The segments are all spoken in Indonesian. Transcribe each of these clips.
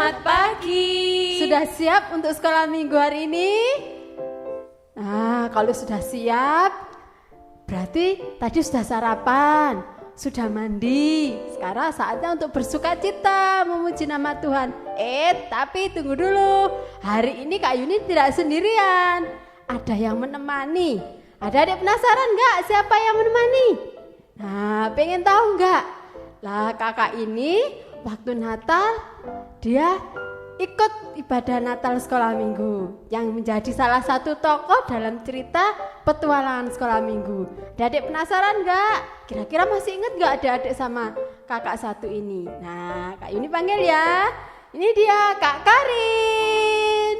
Selamat pagi. Sudah siap untuk sekolah minggu hari ini? Nah, kalau sudah siap, berarti tadi sudah sarapan, sudah mandi. Sekarang saatnya untuk bersuka cita, memuji nama Tuhan. Tapi tunggu dulu. Hari ini Kak Yuni tidak sendirian. Ada yang menemani. Ada adik penasaran nggak siapa yang menemani? Nah, pengen tahu nggak? Lah, kakak ini waktu Natal dia ikut ibadah Natal sekolah minggu yang menjadi salah satu tokoh dalam cerita petualangan sekolah minggu. Adik penasaran nggak? Kira-kira masih ingat nggak adik-adik sama kakak satu ini? Nah, Kak Yuni panggil ya. Ini dia Kak Karin.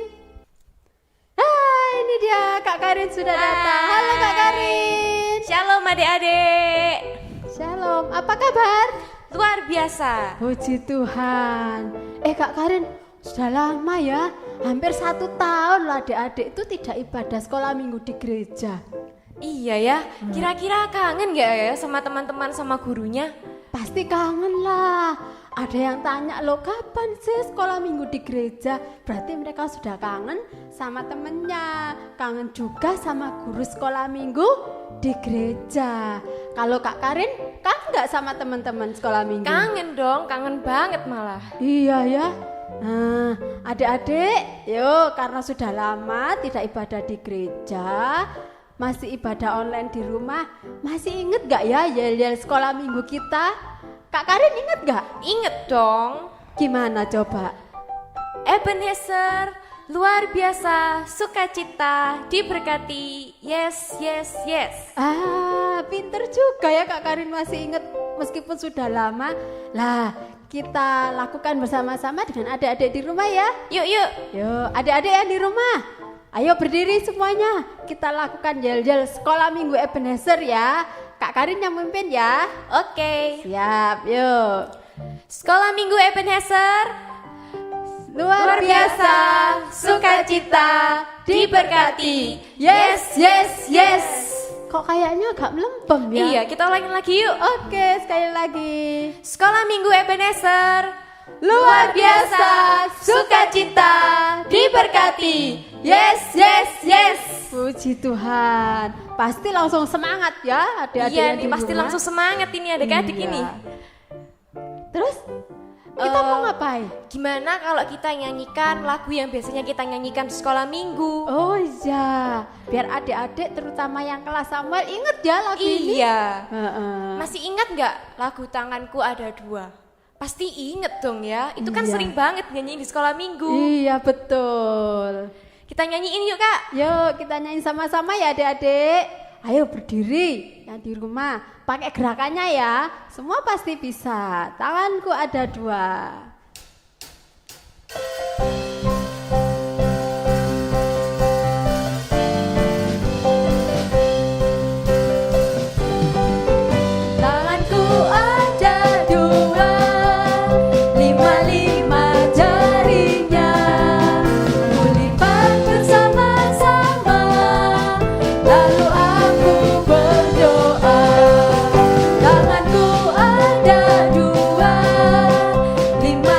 Hai, ini dia Kak Karin sudah datang. Halo Kak Karin. Shalom adik-adik. Shalom, apa kabar? Luar biasa. Puji Tuhan. Kak Karin, sudah lama ya, hampir 1 tahun lah adik-adik itu tidak ibadah sekolah minggu di gereja. Iya ya, kira-kira kangen gak ya sama teman-teman sama gurunya? Pasti kangen lah. Ada yang tanya, loh kapan sih sekolah minggu di gereja? Berarti mereka sudah kangen sama temennya, kangen juga sama guru sekolah minggu di gereja. Kalau Kak Karin, kangen gak sama teman-teman sekolah minggu? Kangen dong, kangen banget malah. Iya ya. Nah, adik-adik, yuk karena sudah lama tidak ibadah di gereja, masih ibadah online di rumah, masih inget gak ya yel-yel sekolah minggu kita? Kak Karin inget gak? Inget dong. Gimana coba? Ebenezer, luar biasa, sukacita, diberkati, yes, yes, yes. Pinter juga ya Kak Karin masih inget meskipun sudah lama. Lah, kita lakukan bersama-sama dengan adik-adik di rumah ya. Yuk, yuk. Yuk, adik-adik yang di rumah, ayo berdiri semuanya. Kita lakukan yel-yel sekolah minggu Ebenezer ya. Kak Karin yang memimpin ya. Oke. Siap, yuk. Sekolah minggu Ebenezer, Luar biasa, sukacita, diberkati. Yes, yes, yes. Kok kayaknya agak melempem ya? Iya, kita ulangin lagi yuk. Oke, sekali lagi. Sekolah minggu Ebenezer, Luar biasa, sukacita, diberkati. Yes, yes, yes. Puji Tuhan. Pasti langsung semangat ya adik-adik iya yang nih di pasti rumah. langsung semangat ini adik-adik Iya. ini. Terus kita mau ngapain? Gimana kalau kita nyanyikan lagu yang biasanya kita nyanyikan di sekolah minggu? Oh iya, biar adik-adik terutama yang kelas Samuel inget ya lagu ini. Iya. Heeh. Masih ingat nggak lagu Tanganku Ada Dua? Pasti inget dong ya. Itu kan Iya. sering banget nyanyiin di sekolah minggu. Iya betul. Kita nyanyiin yuk Kak. Yuk kita nyanyi sama-sama ya adik-adik. Ayo berdiri yang di rumah. Pakai gerakannya ya. Semua pasti bisa. Tanganku ada 2. Tanganku ada 2, 5 jarinya. Kulipat bersama-sama, lalu aku berdoa. Tanganku ada 2, 5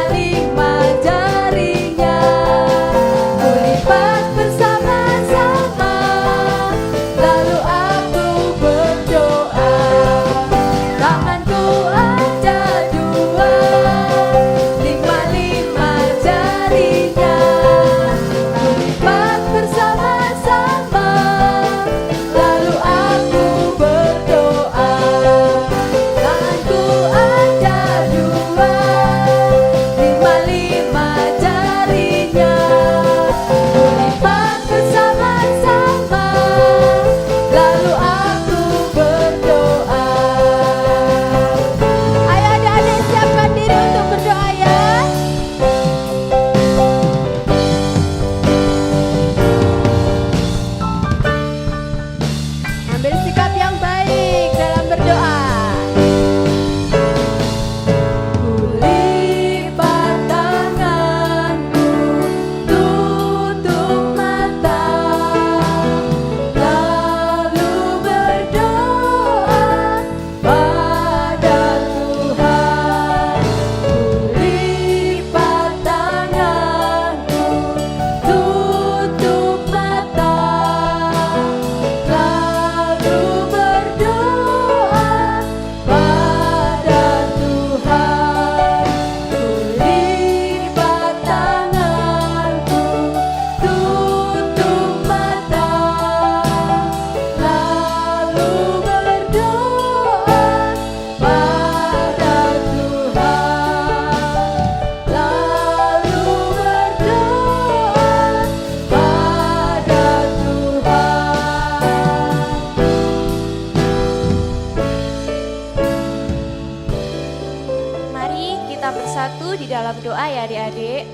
ya adik-adik.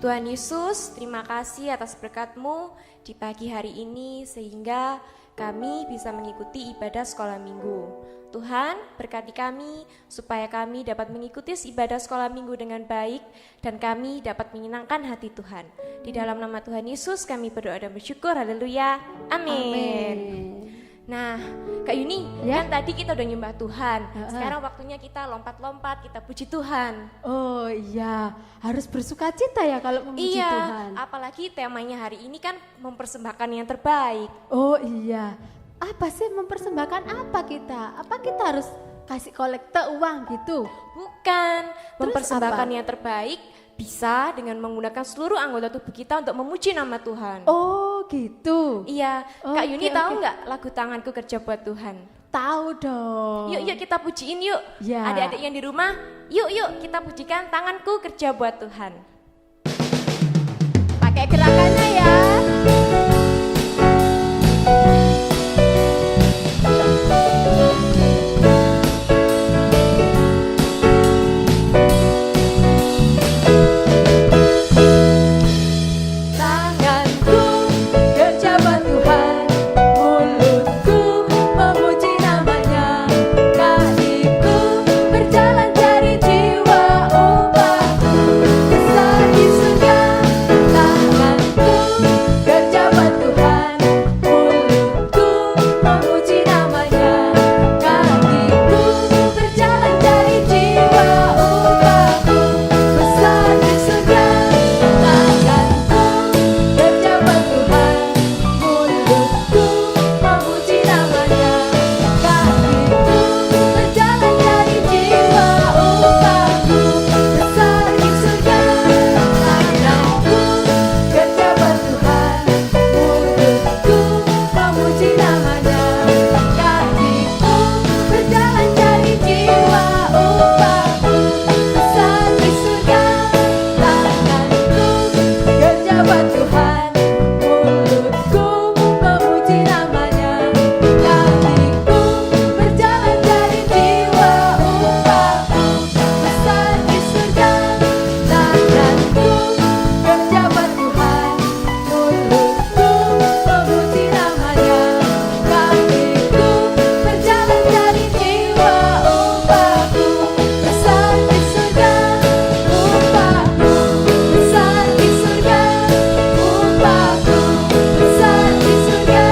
Tuhan Yesus, terima kasih atas berkat-Mu di pagi hari ini sehingga kami bisa mengikuti ibadah sekolah minggu. Tuhan, berkati kami supaya kami dapat mengikuti ibadah sekolah minggu dengan baik dan kami dapat menyenangkan hati Tuhan. Di dalam nama Tuhan Yesus kami berdoa dan bersyukur. Haleluya. Amin. Nah, Kak Yuni, Ya? kan tadi kita udah nyembah Tuhan. Sekarang waktunya kita lompat-lompat, kita puji Tuhan. Oh iya, harus bersuka cita ya kalau memuji Iya, Tuhan. apalagi temanya hari ini kan mempersembahkan yang terbaik. Oh iya, apa sih mempersembahkan apa kita? Apa kita harus kasih kolekte uang gitu? Bukan, Terus mempersembahkan apa? yang terbaik bisa dengan menggunakan seluruh anggota tubuh kita untuk memuji nama Tuhan. Oh gitu. Iya, Kak Oke, Yuni tahu oke. nggak lagu Tanganku Kerja Buat Tuhan? Tahu dong. Yuk kita pujiin yuk. Ya. Adik-adik yang di rumah, yuk kita pujikan Tanganku Kerja Buat Tuhan. Pakai gerakannya ya. Tanganku kerja buat Tuhan, mulutku memuji namanya, kakiku berjalan cari jiwa upahku besar di surga. Tanganku kerja buat Tuhan, mulutku memuji namanya, kakiku berjalan cari jiwa upahku besar di surga. Tanganku kerja buat Tuhan, mulutku memuji namanya, kakiku berjalan cari jiwa upahku besar di surga. Tanganku kerja buat Tuhan, mulutku memuji namanya, kakiku berjalan cari jiwa upahku besar di surga. Tanganku kerja buat Tuhan, mulutku memuji namanya, kakiku berjalan cari jiwa upahku besar di surga. Tanganku kerja buat Tuhan, mulutku memuji namanya, kakiku berjalan cari jiwa upahku besar di surga. Upahku besar di surga, upahku besar di surga.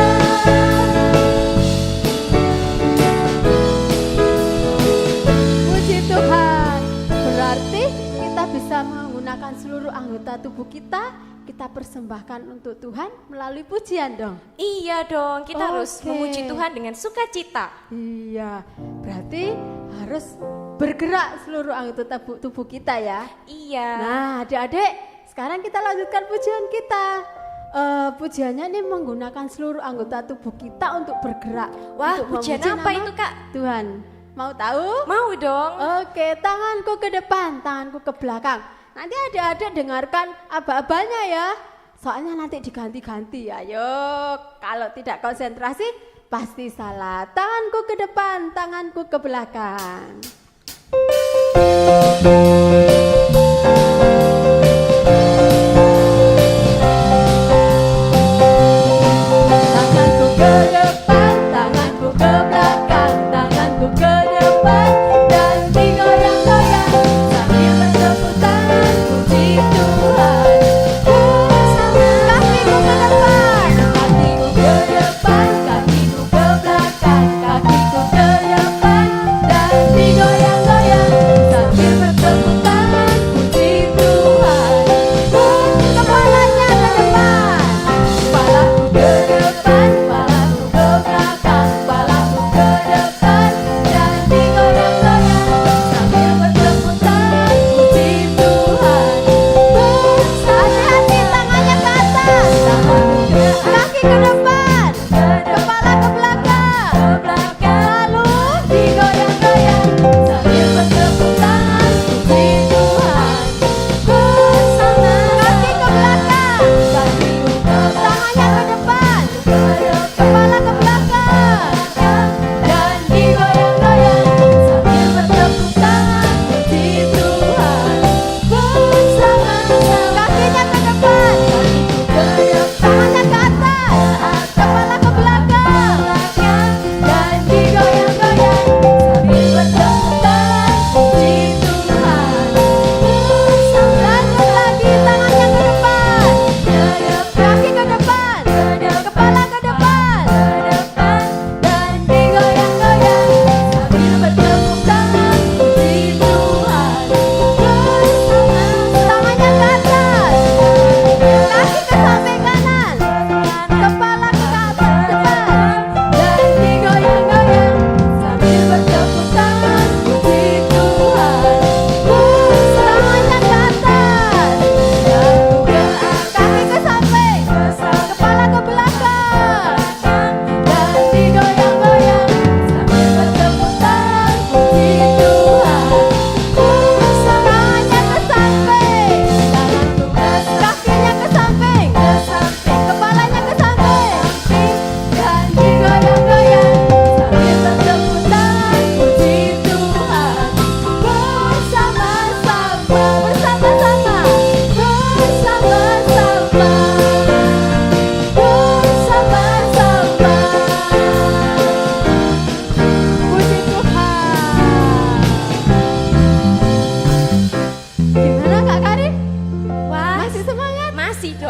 Puji Tuhan, berarti kita bisa menggunakan seluruh anggota tubuh kita persembahkan untuk Tuhan melalui pujian dong. Iya dong, kita harus Oke. memuji Tuhan dengan sukacita. Iya, berarti harus bergerak seluruh anggota tubuh kita ya. Iya. Nah, adik-adik, sekarang kita lanjutkan pujian kita. Pujiannya ini menggunakan seluruh anggota tubuh kita untuk bergerak. Wah, untuk pujian memuji apa nama itu, Kak? Tuhan. Mau tahu? Mau dong. Oke, tanganku ke depan, tanganku ke belakang. Nanti adik-adik dengarkan aba-abanya ya. Soalnya nanti diganti-ganti. Ayo, kalau tidak konsentrasi pasti salah. Tanganku ke depan, tanganku ke belakang. Tanganku ke depan, tanganku ke belakang, tanganku ke depan dan digoyang-goyang sambil bertepuk tangan puji Tuhan. Kakiku ke depan, kakiku ke depan, kakiku ke belakang, kakiku ke depan dan digoyang-goyang sambil bertepuk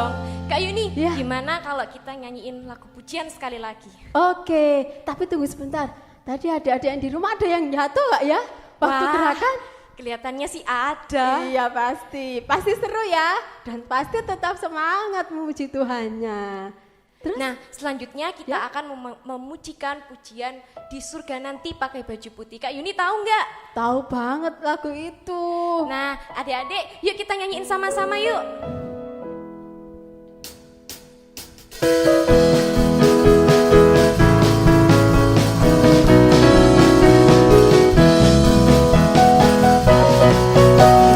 dong. Kak Yuni, Ya. gimana kalau kita nyanyiin lagu pujian sekali lagi? Oke, tapi tunggu sebentar. Tadi adik-adik yang di rumah ada yang jatuh nggak ya? Waktu Wah, gerakan? kelihatannya sih ada. Iya pasti seru ya. Dan pasti tetap semangat memuji Tuhannya. Terus? Nah, selanjutnya kita Ya. akan memujikan pujian di surga nanti pakai baju putih. Kak Yuni tahu nggak? Tahu banget lagu itu. Nah, adik-adik, yuk kita nyanyiin sama-sama yuk.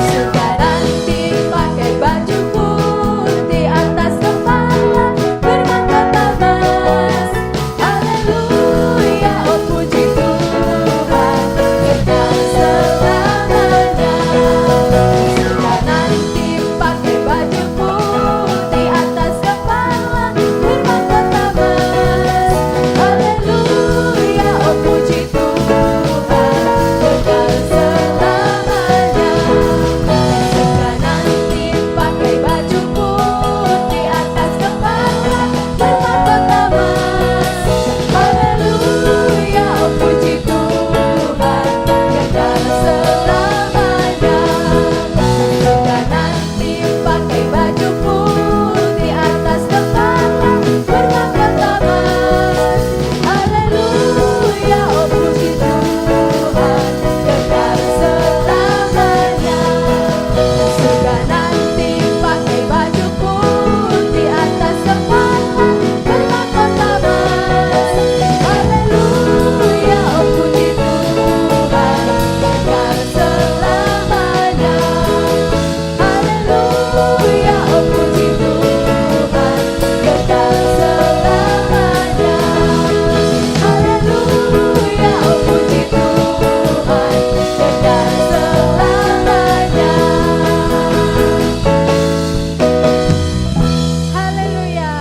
Surga nanti pakai baju putih atas kepala bermahkota emas. Haleluya, oh puji Tuhan, kekal selamanya. Surga nanti pakai baju putih atas kepala bermahkota emas. Haleluya, oh puji Tuhan, kekal selamanya. Surga nanti pakai baju putih atas kepala bermahkota emas. Haleluya, oh puji Tuhan, kekal selamanya. Surga nanti pakai baju putih atas kepala bermahkota emas. Haleluya, oh puji Tuhan, kekal selamanya. Surga nanti pakai baju putih atas kepala bermahkota emas. Haleluya, oh puji Tuhan, kekal selamanya. Haleluya, oh puji Tuhan, kekal selamanya. Haleluya, oh puji Tuhan, kekal selamanya. Haleluya.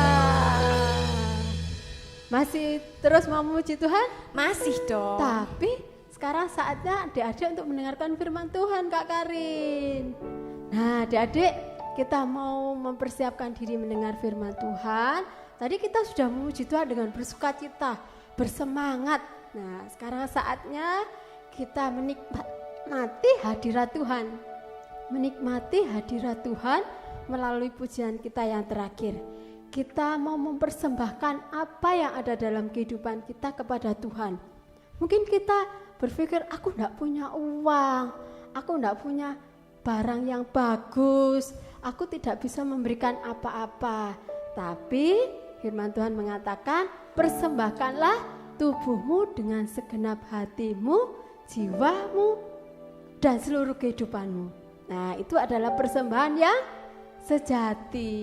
Masih terus mau memuji Tuhan? Masih dong. Tapi sekarang saatnya adik-adik untuk mendengarkan firman Tuhan, Kak Karin. Nah, adik-adik, kita mau mempersiapkan diri mendengar firman Tuhan. Tadi kita sudah memuji Tuhan dengan bersukacita, bersemangat. Nah, sekarang saatnya kita menikmati hadirat Tuhan. Menikmati hadirat Tuhan melalui pujian kita yang terakhir. Kita mau mempersembahkan apa yang ada dalam kehidupan kita kepada Tuhan. Mungkin kita berpikir, aku enggak punya uang, aku enggak punya barang yang bagus, aku tidak bisa memberikan apa-apa. Tapi firman Tuhan mengatakan, persembahkanlah tubuhmu dengan segenap hatimu, jiwamu, dan seluruh kehidupanmu. Nah, itu adalah persembahan yang sejati.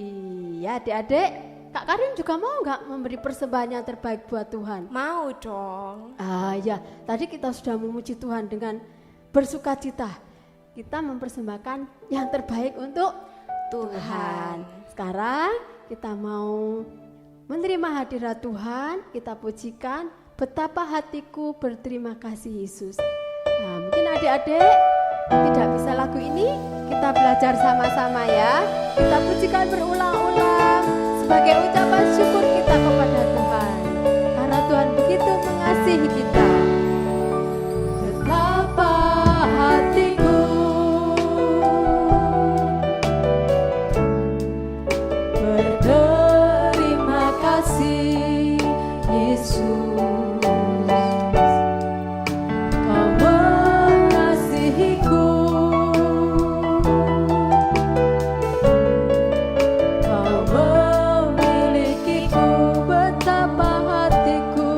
Ya adik-adik, Kak Karin juga mau nggak memberi persembahan yang terbaik buat Tuhan? Mau dong. Ya, tadi kita sudah memuji Tuhan dengan bersukacita. Kita mempersembahkan yang terbaik untuk Tuhan. Sekarang kita mau menerima hadirat Tuhan, kita pujikan betapa hatiku berterima kasih Yesus. Nah, mungkin adik-adik tidak bisa lagu ini, kita belajar sama-sama ya. Kita pujikan berulang-ulang sebagai ucapan syukur kita kepada Tuhan. Karena Tuhan begitu mengasihi kita. Betapa hatiku berterima kasih Yesus. Kau mengasihiku, Kau memilikiku, betapa hatiku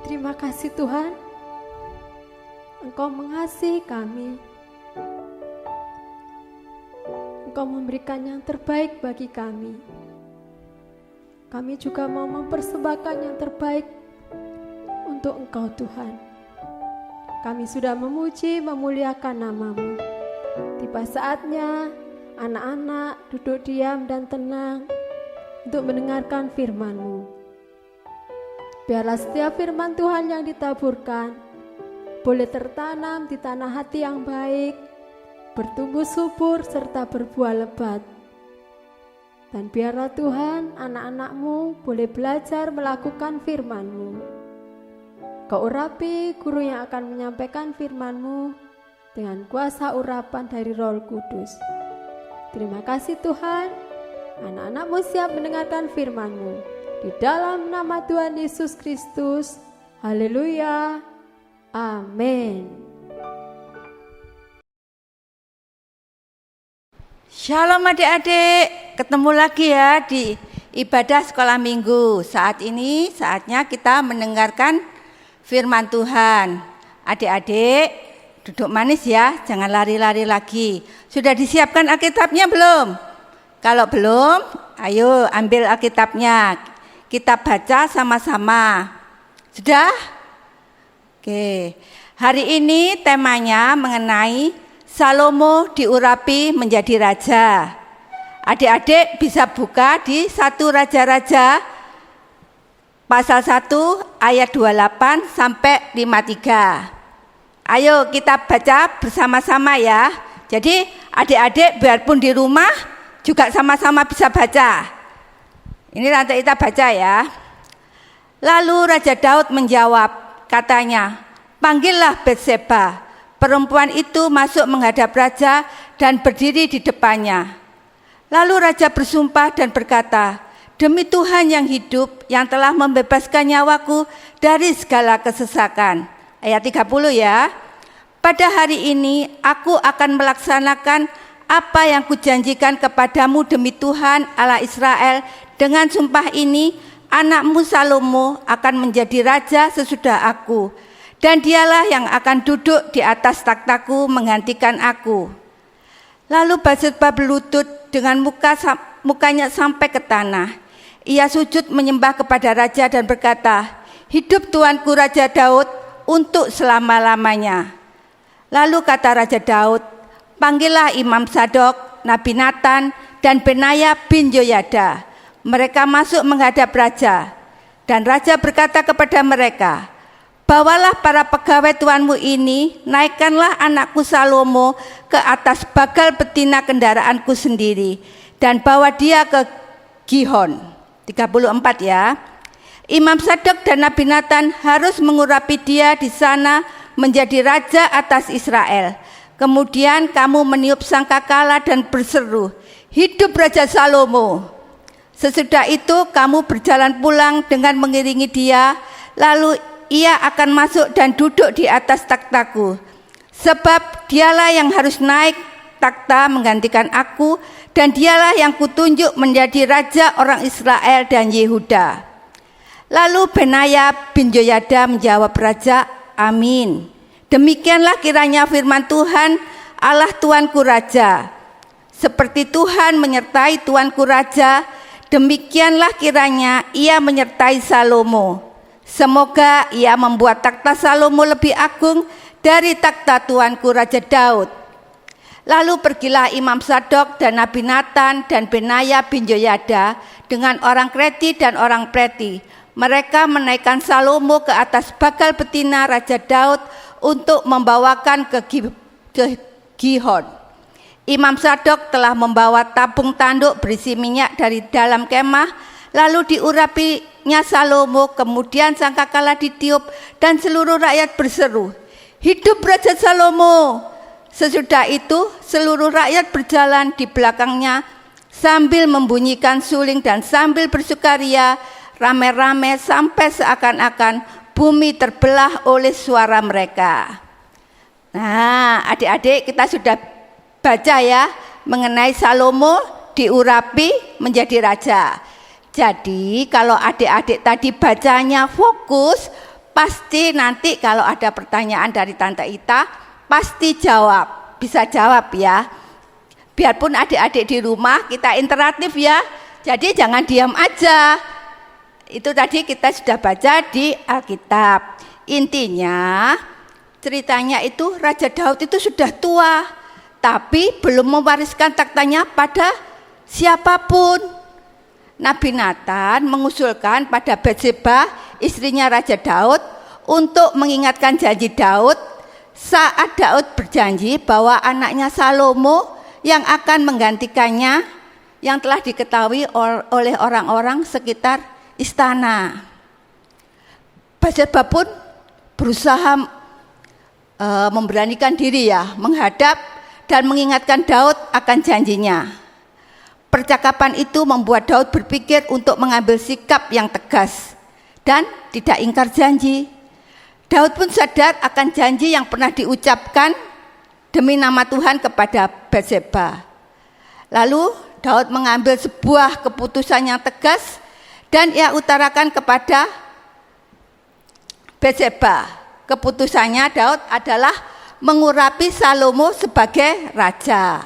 Terima kasih Tuhan, Engkau mengasihi kami. Engkau memberikan yang terbaik bagi kami. Kami juga mau mempersembahkan yang terbaik untuk Engkau Tuhan. Kami sudah memuji, memuliakan nama-Mu. Tiba saatnya anak-anak duduk diam dan tenang untuk mendengarkan firman-Mu. Biarlah setiap firman Tuhan yang ditaburkan boleh tertanam di tanah hati yang baik, bertumbuh subur serta berbuah lebat. Dan biarlah Tuhan anak-anak-Mu boleh belajar melakukan firman-Mu. Kau urapi guru yang akan menyampaikan firman-Mu dengan kuasa urapan dari Roh Kudus. Terima kasih Tuhan, anak-anak-Mu siap mendengarkan firman-Mu. Di dalam nama Tuhan Yesus Kristus, haleluya, amin. Shalom adik-adik, ketemu lagi ya di ibadah sekolah minggu. Saat ini saatnya kita mendengarkan firman Tuhan. Adik-adik duduk manis ya, jangan lari-lari lagi. Sudah disiapkan Alkitabnya belum? Kalau belum, ayo ambil Alkitabnya. Kita baca sama-sama. Sudah? Oke. Hari ini temanya mengenai Salomo diurapi menjadi raja. Adik-adik bisa buka di 1 Raja-Raja pasal 1 ayat 28 sampai 53. Ayo kita baca bersama-sama ya. Jadi adik-adik biarpun di rumah juga sama-sama bisa baca. Ini nanti kita baca ya. Lalu Raja Daud menjawab, katanya, panggillah Batseba. Perempuan itu masuk menghadap raja dan berdiri di depannya. Lalu raja bersumpah dan berkata, demi Tuhan yang hidup yang telah membebaskan nyawaku dari segala kesesakan. Ayat 30 ya. Pada hari ini aku akan melaksanakan apa yang kujanjikan kepadamu demi Tuhan Allah Israel. Dengan sumpah ini, anakmu Salomo akan menjadi raja sesudah aku. Dan dialah yang akan duduk di atas takhtaku menggantikan aku. Lalu Batseba berlutut dengan mukanya sampai ke tanah. Ia sujud menyembah kepada raja dan berkata, hidup tuanku Raja Daud untuk selama-lamanya. Lalu kata Raja Daud, panggillah Imam Sadok, Nabi Nathan, dan Benaya bin Joyada. Mereka masuk menghadap raja. Dan raja berkata kepada mereka, bawalah para pegawai tuanmu ini, naikkanlah anakku Salomo ke atas bagal betina kendaraanku sendiri, dan bawa dia ke Gihon. 34 ya. Imam Sadok dan Nabi Nathan harus mengurapi dia di sana menjadi raja atas Israel. Kemudian kamu meniup sangkakala dan berseru, hidup Raja Salomo. Sesudah itu kamu berjalan pulang dengan mengiringi dia, lalu ia akan masuk dan duduk di atas takhtaku. Sebab dialah yang harus naik takhta menggantikan aku, dan dialah yang kutunjuk menjadi raja orang Israel dan Yehuda. Lalu Benaya bin Joyada menjawab raja, amin. Demikianlah kiranya firman Tuhan, Allah Tuanku Raja. Seperti Tuhan menyertai Tuanku Raja, demikianlah kiranya ia menyertai Salomo. Semoga ia membuat takhta Salomo lebih agung dari takhta tuanku Raja Daud. Lalu pergilah Imam Sadok dan Nabi Nathan dan Benaya bin Joyada dengan orang Kreti dan orang Pleti. Mereka menaikkan Salomo ke atas bagal betina Raja Daud untuk membawakan ke Gihon. Imam Sadok telah membawa tabung tanduk berisi minyak dari dalam kemah, lalu diurapinya Salomo, kemudian sangkakala ditiup dan seluruh rakyat berseru, hidup Raja Salomo. Sesudah itu seluruh rakyat berjalan di belakangnya sambil membunyikan suling dan sambil bersukaria rame-rame sampai seakan-akan bumi terbelah oleh suara mereka. Nah, adik-adik kita sudah baca ya mengenai Salomo diurapi menjadi raja. Jadi kalau adik-adik tadi bacanya fokus, pasti nanti kalau ada pertanyaan dari Tante Ita, pasti jawab, bisa jawab ya. Biarpun adik-adik di rumah kita interaktif ya, jadi jangan diam aja. Itu tadi kita sudah baca di Alkitab. Intinya ceritanya itu Raja Daud itu sudah tua, tapi belum mewariskan taktanya pada siapapun. Nabi Nathan mengusulkan pada Batseba, istrinya Raja Daud, untuk mengingatkan janji Daud saat Daud berjanji bahwa anaknya Salomo yang akan menggantikannya yang telah diketahui oleh orang-orang sekitar istana. Batseba pun berusaha memberanikan diri ya, menghadap dan mengingatkan Daud akan janjinya. Percakapan itu membuat Daud berpikir untuk mengambil sikap yang tegas dan tidak ingkar janji. Daud pun sadar akan janji yang pernah diucapkan demi nama Tuhan kepada Batseba. Lalu Daud mengambil sebuah keputusan yang tegas dan ia utarakan kepada Batseba. Keputusannya Daud adalah mengurapi Salomo sebagai raja.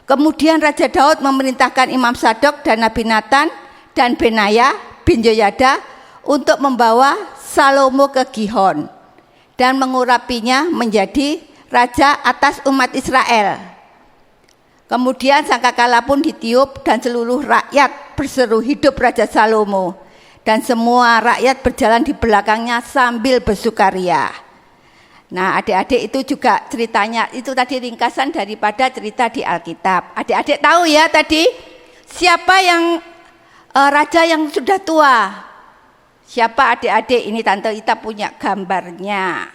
Kemudian Raja Daud memerintahkan Imam Sadok dan Nabi Nathan dan Benaya bin Yoyada untuk membawa Salomo ke Gihon dan mengurapinya menjadi raja atas umat Israel. Kemudian sangkakala pun ditiup dan seluruh rakyat berseru, hidup Raja Salomo. Dan semua rakyat berjalan di belakangnya sambil bersukaria. Nah, adik-adik itu juga ceritanya, itu tadi ringkasan daripada cerita di Alkitab. Adik-adik tahu ya tadi siapa yang raja yang sudah tua? Siapa adik-adik? Ini Tante Ita punya gambarnya.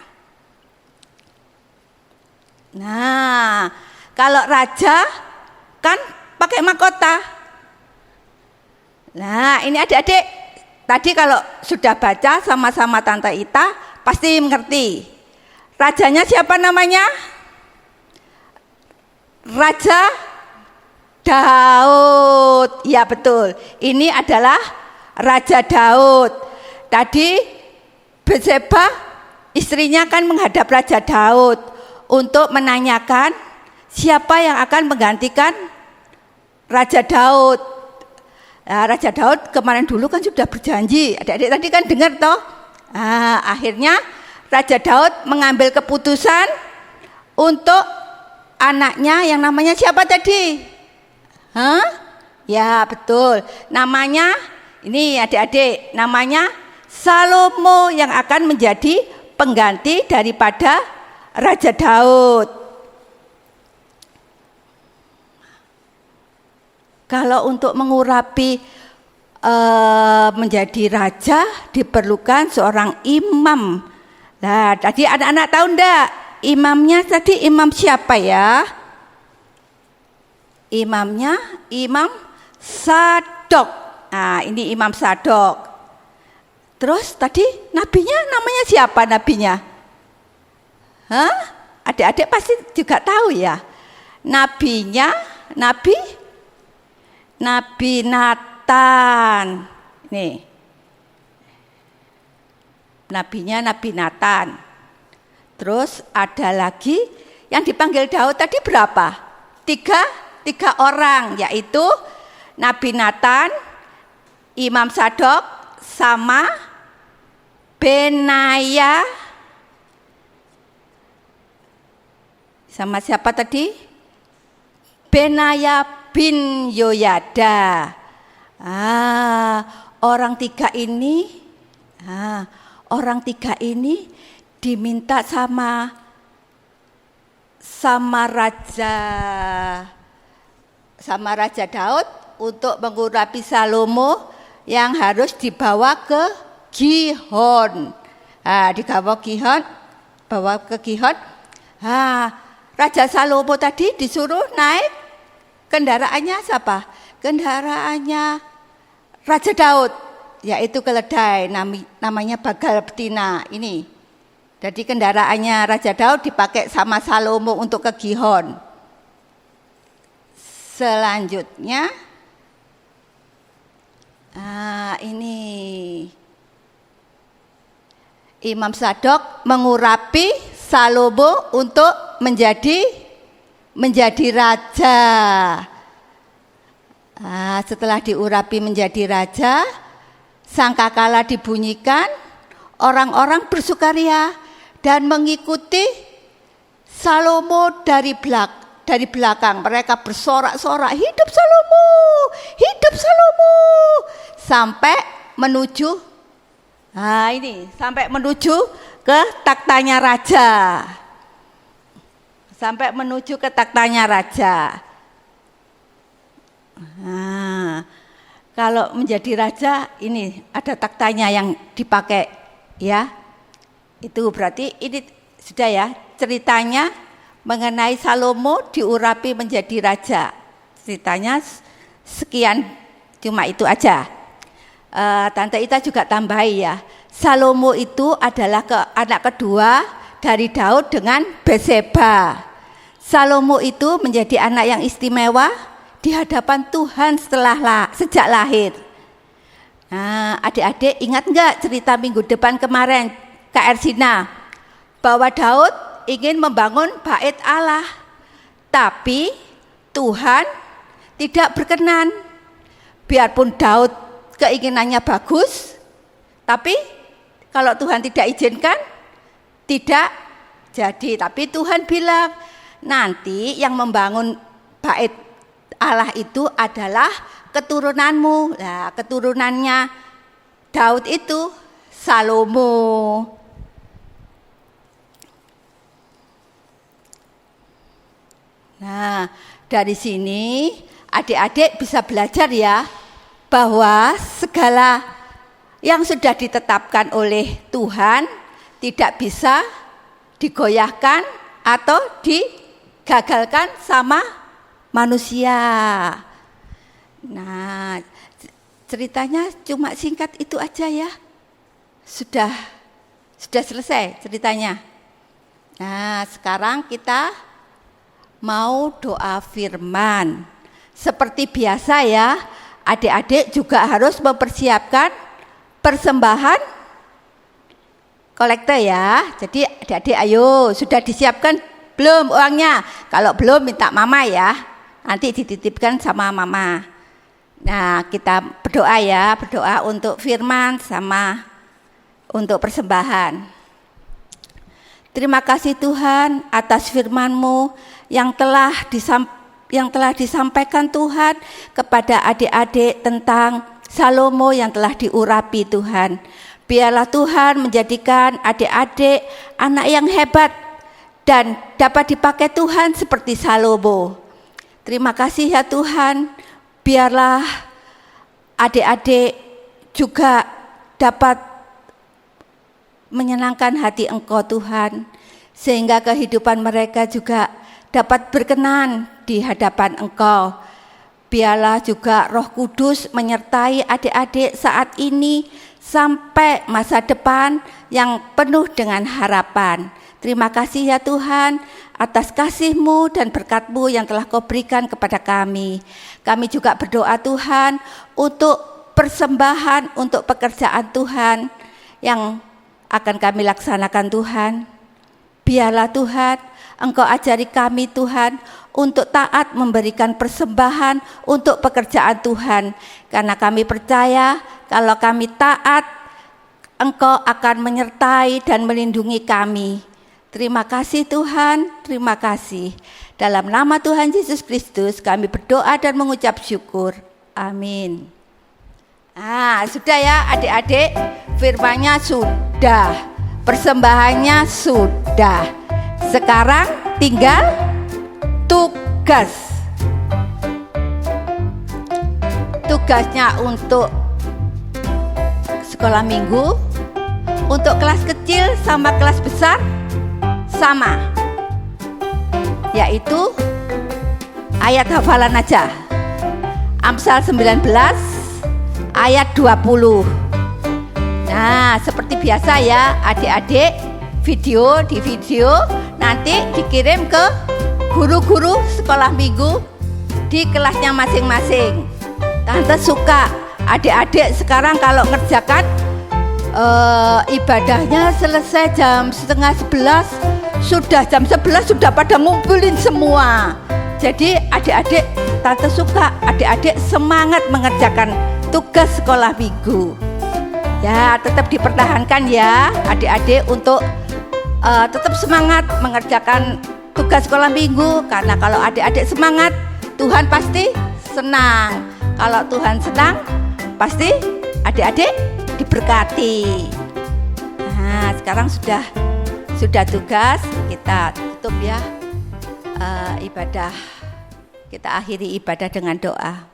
Nah, kalau raja kan pakai mahkota. Nah, ini adik-adik tadi kalau sudah baca sama-sama Tante Ita pasti mengerti. Rajanya siapa namanya? Raja Daud. Ya betul. Ini adalah Raja Daud. Tadi Batseba istrinya kan menghadap Raja Daud untuk menanyakan siapa yang akan menggantikan Raja Daud. Nah, Raja Daud kemarin dulu kan sudah berjanji. Adik-adik tadi kan dengar toh. Nah, akhirnya Raja Daud mengambil keputusan untuk anaknya yang namanya siapa tadi? Hah? Ya betul, namanya ini adik-adik, namanya Salomo yang akan menjadi pengganti daripada Raja Daud. Kalau untuk mengurapi menjadi raja diperlukan seorang imam. Nah, tadi anak-anak tahu enggak? Imamnya tadi imam siapa ya? Imamnya Imam Sadok. Nah, ini Imam Sadok. Terus tadi nabinya namanya siapa nabinya? Hah? Adik-adik pasti juga tahu ya. Nabinya Nabi Nathan. Nih. Nabinya Nabi Nathan. Terus ada lagi yang dipanggil Daud tadi berapa? Tiga orang, yaitu Nabi Nathan, Imam Sadok, sama Benaya. Sama siapa tadi? Benaya bin Yoyada. Orang tiga ini diminta sama Raja Daud untuk mengurapi Salomo yang harus dibawa ke Gihon. Bawa ke Gihon. Raja Salomo tadi disuruh naik kendaraannya siapa? Kendaraannya Raja Daud, yaitu keledai, namanya Bagal Betina ini. Jadi kendaraannya Raja Daud dipakai sama Salomo untuk ke Gihon. Selanjutnya, Imam Sadok mengurapi Salomo untuk menjadi raja. Nah, setelah diurapi menjadi raja, sangkakala dibunyikan, orang-orang bersukaria dan mengikuti Salomo dari belakang. Mereka bersorak-sorak, hidup Salomo, hidup Salomo, sampai menuju ke taktanya raja. Sampai menuju ke taktanya raja. Nah, kalau menjadi raja ini ada taktanya yang dipakai ya. Itu berarti ini sudah ya ceritanya mengenai Salomo diurapi menjadi raja. Ceritanya sekian, cuma itu aja. Tante Ita juga tambahi ya. Salomo itu adalah anak kedua dari Daud dengan Batseba. Salomo itu menjadi anak yang istimewa di hadapan Tuhan sejak lahir. Nah, adik-adik ingat enggak cerita minggu depan kemarin Kak Ersina bahwa Daud ingin membangun bait Allah, tapi Tuhan tidak berkenan. Biarpun Daud keinginannya bagus, tapi kalau Tuhan tidak izinkan, tidak jadi. Tapi Tuhan bilang, nanti yang membangun bait Allah itu adalah keturunanmu. Nah, keturunannya Daud itu Salomo. Nah, dari sini adik-adik bisa belajar ya, bahwa segala yang sudah ditetapkan oleh Tuhan tidak bisa digoyahkan atau digagalkan sama manusia. Nah, ceritanya cuma singkat itu aja ya. Sudah selesai ceritanya. Nah, sekarang kita mau doa firman. Seperti biasa ya, adik-adik juga harus mempersiapkan persembahan kolektor ya. Jadi adik-adik ayo, sudah disiapkan belum uangnya? Kalau belum minta mama ya, nanti dititipkan sama mama. Nah, kita berdoa ya, berdoa untuk firman sama untuk persembahan. Terima kasih Tuhan atas firman-Mu yang telah disampaikan Tuhan kepada adik-adik tentang Salomo yang telah diurapi Tuhan. Biarlah Tuhan menjadikan adik-adik anak yang hebat dan dapat dipakai Tuhan seperti Salomo. Terima kasih ya Tuhan, biarlah adik-adik juga dapat menyenangkan hati Engkau Tuhan, sehingga kehidupan mereka juga dapat berkenan di hadapan Engkau. Biarlah juga Roh Kudus menyertai adik-adik saat ini sampai masa depan yang penuh dengan harapan. Terima kasih ya Tuhan atas kasih-Mu dan berkat-Mu yang telah Kau berikan kepada kami. Kami juga berdoa Tuhan untuk persembahan untuk pekerjaan Tuhan yang akan kami laksanakan Tuhan. Biarlah Tuhan Engkau ajari kami Tuhan untuk taat memberikan persembahan untuk pekerjaan Tuhan. Karena kami percaya kalau kami taat, Engkau akan menyertai dan melindungi kami. Terima kasih Tuhan, terima kasih. Dalam nama Tuhan Yesus Kristus kami berdoa dan mengucap syukur. Amin. Nah, sudah ya adik-adik, firman-Nya sudah, persembahannya sudah. Sekarang tinggal tugas. Tugasnya untuk sekolah minggu, untuk kelas kecil sama kelas besar sama, yaitu ayat hafalan aja. Amsal 19 ayat 20. Nah, seperti biasa ya adik-adik, di video nanti dikirim ke guru-guru sekolah minggu di kelasnya masing-masing. Tante suka adik-adik sekarang kalau ngerjakan ibadahnya selesai jam setengah 11. Sudah jam 11 sudah pada ngumpulin semua. Jadi adik-adik, Tante suka adik-adik semangat mengerjakan tugas sekolah minggu. Ya, tetap dipertahankan ya adik-adik untuk tetap semangat mengerjakan tugas sekolah minggu. Karena kalau adik-adik semangat, Tuhan pasti senang. Kalau Tuhan senang, pasti adik-adik diberkati. Nah, sekarang sudah tugas, kita tutup ya ibadah. Kita akhiri ibadah dengan doa.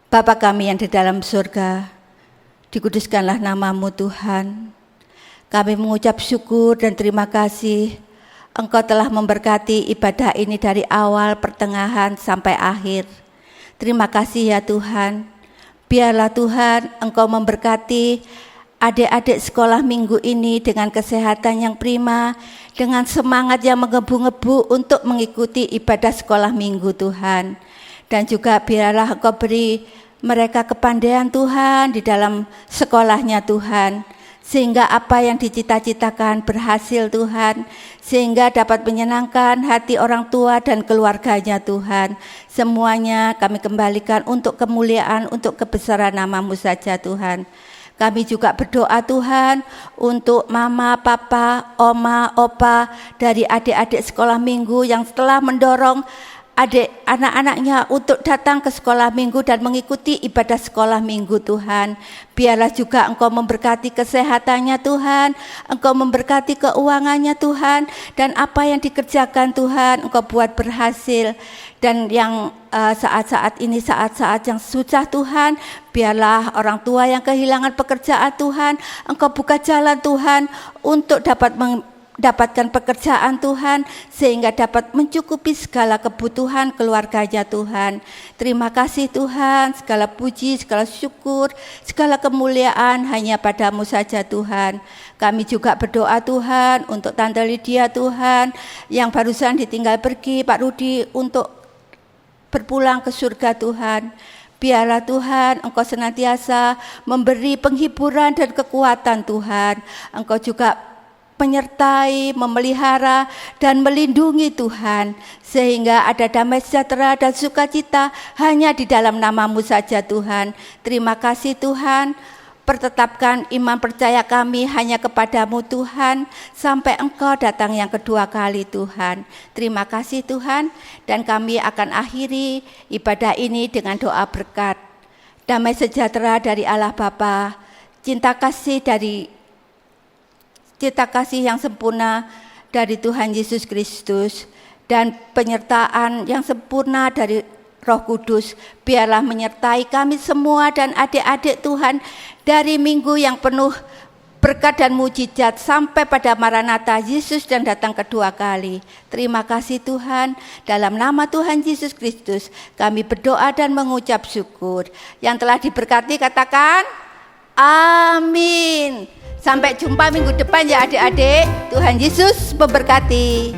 Bapa kami yang di dalam surga, dikuduskanlah nama-Mu Tuhan. Kami mengucap syukur dan terima kasih Engkau telah memberkati ibadah ini dari awal, pertengahan sampai akhir. Terima kasih ya Tuhan. Biarlah Tuhan Engkau memberkati adik-adik sekolah minggu ini dengan kesehatan yang prima, dengan semangat yang menggebu-gebu untuk mengikuti ibadah sekolah minggu Tuhan. Dan juga biarlah Engkau beri mereka kepandaian Tuhan di dalam sekolahnya Tuhan, sehingga apa yang dicita-citakan berhasil Tuhan, sehingga dapat menyenangkan hati orang tua dan keluarganya Tuhan. Semuanya kami kembalikan untuk kemuliaan, untuk kebesaran nama-Mu saja Tuhan. Kami juga berdoa Tuhan untuk mama, papa, oma, opa dari adik-adik sekolah minggu yang telah mendorong anak-anaknya untuk datang ke sekolah minggu dan mengikuti ibadah sekolah minggu Tuhan. Biarlah juga Engkau memberkati kesehatannya Tuhan, Engkau memberkati keuangannya Tuhan, dan apa yang dikerjakan Tuhan Engkau buat berhasil. Dan yang saat-saat ini, saat-saat yang susah Tuhan, biarlah orang tua yang kehilangan pekerjaan Tuhan, Engkau buka jalan Tuhan untuk dapat mendapatkan pekerjaan Tuhan, sehingga dapat mencukupi segala kebutuhan keluarganya Tuhan. Terima kasih Tuhan, segala puji, segala syukur, segala kemuliaan hanya padamu saja Tuhan. Kami juga berdoa Tuhan untuk Tante Lydia Tuhan, yang barusan ditinggal pergi Pak Rudi untuk berpulang ke surga Tuhan. Biarlah Tuhan Engkau senantiasa memberi penghiburan dan kekuatan Tuhan. Engkau juga menyertai, memelihara, dan melindungi Tuhan, sehingga ada damai sejahtera dan sukacita hanya di dalam nama-Mu saja Tuhan. Terima kasih Tuhan, pertetapkan iman percaya kami hanya kepadamu Tuhan, sampai Engkau datang yang kedua kali Tuhan. Terima kasih Tuhan, dan kami akan akhiri ibadah ini dengan doa berkat. Damai sejahtera dari Allah Bapa, cinta kasih yang sempurna dari Tuhan Yesus Kristus, dan penyertaan yang sempurna dari Roh Kudus, biarlah menyertai kami semua dan adik-adik Tuhan dari minggu yang penuh berkat dan mujizat sampai pada Maranatha Yesus dan datang kedua kali. Terima kasih Tuhan, dalam nama Tuhan Yesus Kristus kami berdoa dan mengucap syukur. Yang telah diberkati katakan amin. Sampai jumpa minggu depan ya adik-adik. Tuhan Yesus memberkati.